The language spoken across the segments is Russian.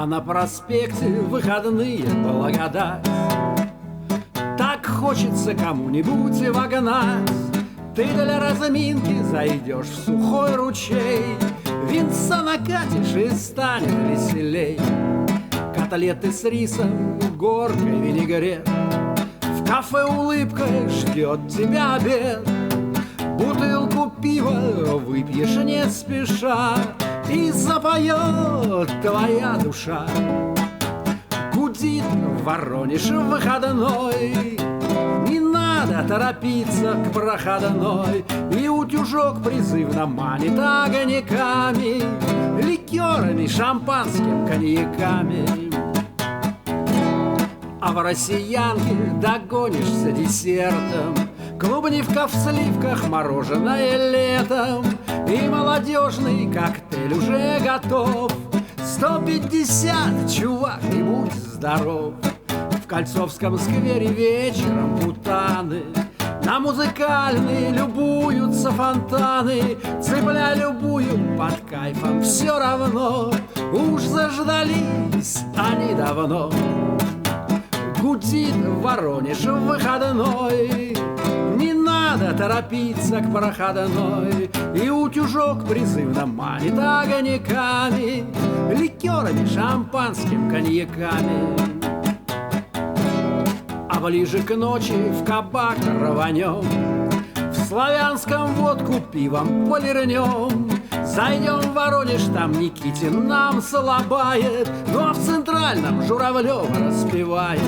А на проспекте выходные благодать. Так хочется кому-нибудь вогнать. Ты для разминки зайдешь в сухой ручей, винца накатишь и станет веселей. Котлеты с рисом, горкой винегрет, в кафе улыбкой ждет тебя обед. Бутылку пива выпьешь не спеша, и запоет твоя душа. Гудит Воронеж выходной, не надо торопиться к проходной, и утюжок призывно манит огоньками, ликерами, шампанским, коньяками. А в россиянке догонишься десертом, клубнивка в сливках, мороженое летом, и молодежный коктейль уже готов. 150, чувак, и будь здоров. В Кольцовском сквере вечером путаны, на музыкальные любуются фонтаны. Цепляй любую, под кайфом все равно, уж заждались они давно. Гудит Воронеж выходной, не надо торопиться к проходной, и утюжок призывно манит огоньками, ликерами, шампанским, коньяками. А ближе к ночи в кабак рванем, в Славянском водку пивом полирнем. Зайдем в Воронеж, там Никитин нам слабает, но в Центральном Журавлев распевает.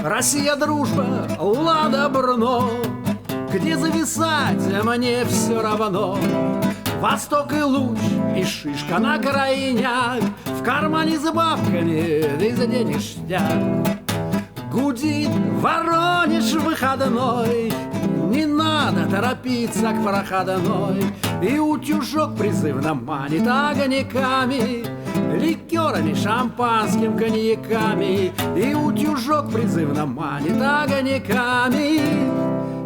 Россия, дружба, Лада Брно, где зависать мне все равно. Восток и луч, и шишка на крайняк, в кармане с бабками весь день ништяк. Гудит Воронеж выходной, не надо торопиться к проходной, и утюжок призывно манит огоньками, ликерами, шампанским, коньяками. И утюжок призывно манит огоньками,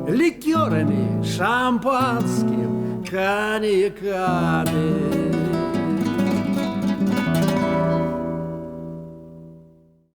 ликерами, шампанским, коньяками.